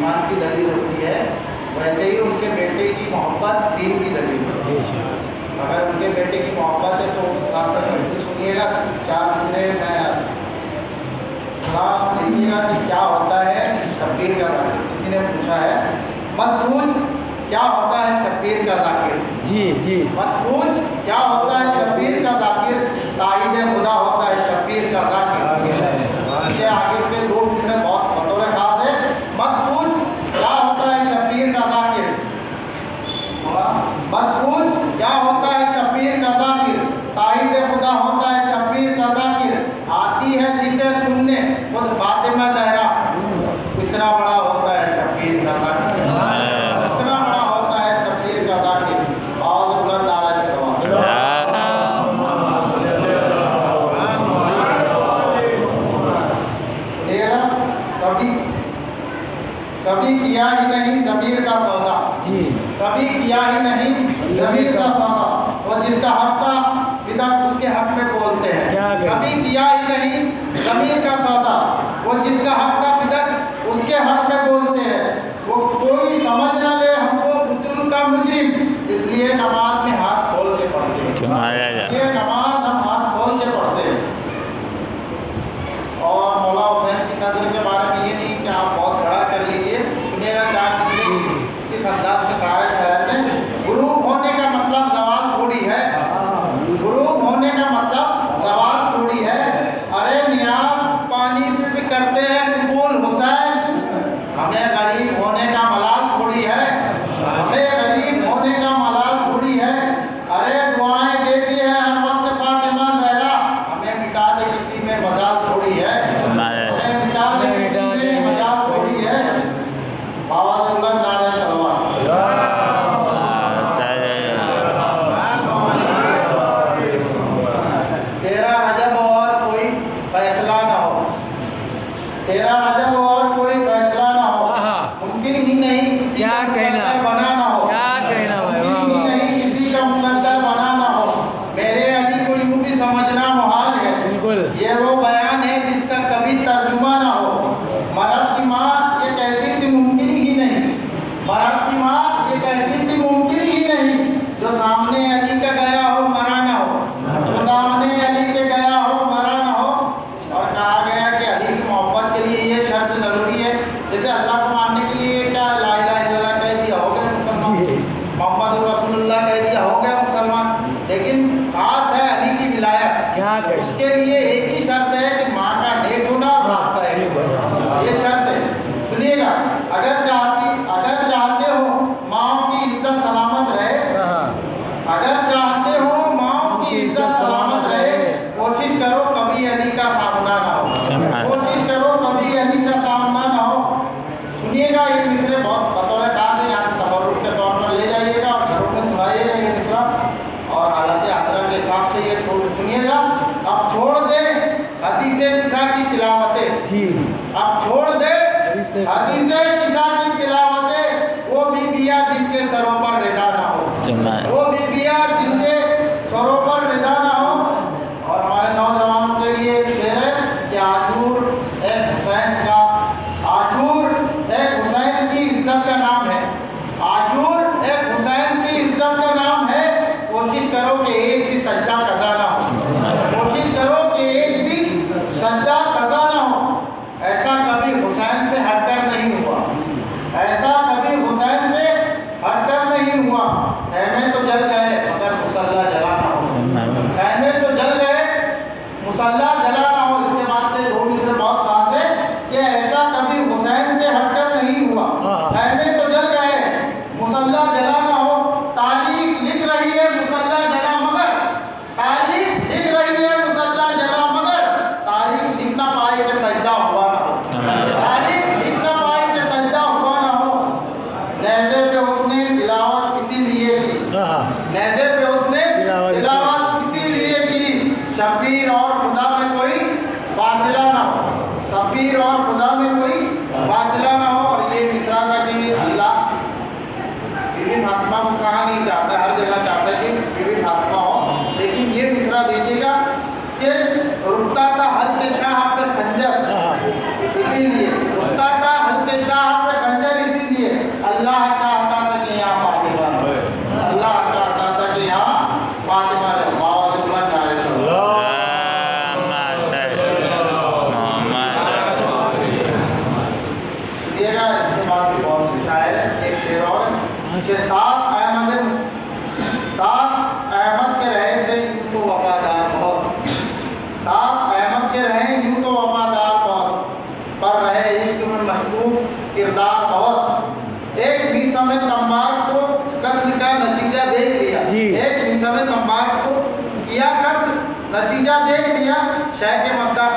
ایمان کی دلیل ہوتی ہے، ویسے ہی ان کے بیٹے کی محبت دین کی دلیل ہوتی ہے۔ اگر ان کے بیٹے کی محبت ہے تو اس حساب سے بالکل سنیے گا، 4 مصرے میں سلام دیکھیے گا کہ کیا ہوتا ہے شبیر کا ذاکر۔ کسی نے پوچھا ہے مت پوچھ کیا ہوتا ہے شبیر کا ذاکر، مت پوچھ کیا ہوتا ہے شبیر کا ذاکر، تائید خدا ہوتا ہے شبیر کا ذاکر۔ اس کے آخر کے 2 مصرے بہت بطور خاص ہے، مت پوچھ کیا ہوتا ہے شبیر کا ذاکر، مت پوچھ کیا ہوتا ہے شبیر کا ذاکر، تائید خدا ہوتا ہے شبیر کا ذاکر، آتی ہے جسے سننے خود فاطمہ زہرا، اتنا بڑا ہوتا ہے شبیر کا ذاکر، اتنا بڑا ہوتا ہے شبیر کا ذاکر۔ اور اللہ تعالیٰ سے کبھی کیا ہی نہیں ضمیر کا سودا، کبھی کیا ہی نہیں ضمیر کا سودا، وہ جس کا حق تھا بدعت اس کے حق میں بولتے ہیں، کبھی کیا ہی نہیں ضمیر کا سودا، وہ جس کا حق تھا بدعت اس کے حق میں بولتے ہیں، وہ کوئی سمجھ نہ لے ہم کو بطول کا مجرم، اس لیے نماز میں ہاتھ کھول کے پڑھتے ہیں، یہ نماز ہم ہاتھ کھول کے پڑھتے ہیں۔ اور مولا حسین کی نظر کے بارے میں یہ نہیں کہ آپ بہت کھڑا کر لیجئے، سنیے گا 4 مصرے اس انداز میں کہا ہے شاعر نے، غروب ہونے کا مطلب زوال تھوڑی ہے، غروب ہونے کا مطلب زوال تھوڑی ہے، ارے نیاز پانی پہ بھی کرتے ہیں قبول حسین، ہمیں غریب ہونے کا ملال تھوڑی ہے، ہمیں غریب ہونے کا ملال تھوڑی ہے، ارے دعائیں دیتی ہے ہر وقت فاطمہ زہرا، ہمیں مٹا دے کسی میں مجال تھوڑی ہے، ہمیں مٹا دے کسی میں مجال تھوڑی ہے۔ آواز اللہ نعرہ صلوات۔ 13 رجب اور کوئی فیصلہ نہ ہو، 13 رجب اور کوئی فیصلہ نہ ہو، ممکن ہی نہیں کسی کا مقدر بنا نہ ہو، ممکن ہی نہیں کسی کا مقدر بنا نہ ہو، میرے علی کو یوں بھی سمجھنا محال ہے، یہ وہ بیان ہے جس کا کبھی ترجمہ نہ ہو، مرب کی ماں یہ کہتی تھی ممکن ہی نہیں، مرب کی ماں یہ کہتی تھی ممکن ہی نہیں، جو سامنے علی کا گیا ہو مرا نہ ہو، جو سامنے علی کے گیا ہو مرا نہ ہو۔ اور کہا گیا کہ علی کی محبت کے لیے یہ شرط ضروری ہے، جیسے اللہ کو ماننے کے لیے کیا لا الہ الا اللہ کہہ دیا ہو گیا مسلمان، محمد رسول اللہ کہہ دیا ہو گیا مسلمان، لیکن خاص ہے علی کی ولایت، اس کے لیے ایک ہی شرط ہے کہ ماں کا نیک ہونا اور باپ کا نیک ہونا، یہ شرط ہے۔ سنیے گا، اگر چاہتے ہو ماں کی عزت سلامت رہے، اگر چاہتے ہو ماں کی عزت سلامت رہے، کوشش کرو کبھی علی کا سامنا نہ ہو، کوشش کرو کبھی علی کا سامنا نہ ہو۔ سنیے گا یہ مصرے بہت بطور خاص ہے، یہاں سے تبرک کے طور پر لے جائیے گا اور گھروں میں سنائیے گا یہ مصرا، اور حالت حاضرہ کے حساب سے یہ سنیے گا۔ اب چھوڑ دے حدیث قصہ کی تلاوتیں، اب چھوڑ دے حدیث قصہ کی تلاوتیں، وہ بیویاں جن کے سروں پر رضا نہ ہو، وہ بیویاں جن کے سروں پر رضا نہ ہو۔ اور ہمارے نوجوانوں کے لیے ایک شعر ہے کہ عاشور ایک حسین کا، عاشور ایک حسین کی عزت کا نام ہے، عاشور ایک حسین کی عزت کا نام ہے، کوشش کرو کہ ایک بھی سجدہ قضا نہ ہو، کوشش کرو کہ ایک بھی سجدہ قضا نہ ہو۔ ایسا کبھی حسین سے ہٹ کر نہیں ہوا، ایسا کبھی حسین سے ہٹ کر نہیں ہوا، خیمے تو جل گئے مگر مصلی جلا نہ ہو، خیمے تو جل گئے مصلی جلا نہ ہو۔ اس کے بعد سے 2 مصرے بہت خاص ہے کہ ایسا کبھی حسین سے ہٹ کر نہیں ہوا، خیمے تو جل گئے مصلی جلا نہ ہو، تاریخ لکھ رہی ہے مصلی جلا مگر، تاریخ لکھ رہی ہے مصلی جلا مگر، تاریخ لکھ نہ پائی کہ سجدہ ہوا نہ ہو، تاریخ لکھ نہ پائی کہ سجدہ ہوا نہ ہو۔ نیزے پہ اس نے تلاوت کسی لیے کی، نیزے پہ اس نے تلاوت کسی لیے کی، شبیر اور خدا میں کوئی فاصلہ نہ ہو، شبیر اور خدا میں کوئی فاصلہ نہ ہو۔ اور یہ مصرا کا کہ اللہ بیوی فاطمہ کو کہا نہیں چاہتا، ہر جگہ چاہتا ہے کہ بیوی فاطمہ ہو، لیکن یہ مصرا دیکھیے گا کہ رکتا تھا حلق شاہ پہ خنجر، اسی لیے رکتا تھا حلق شاہ پہ خنجر دیکھ لیا شے کے مبدا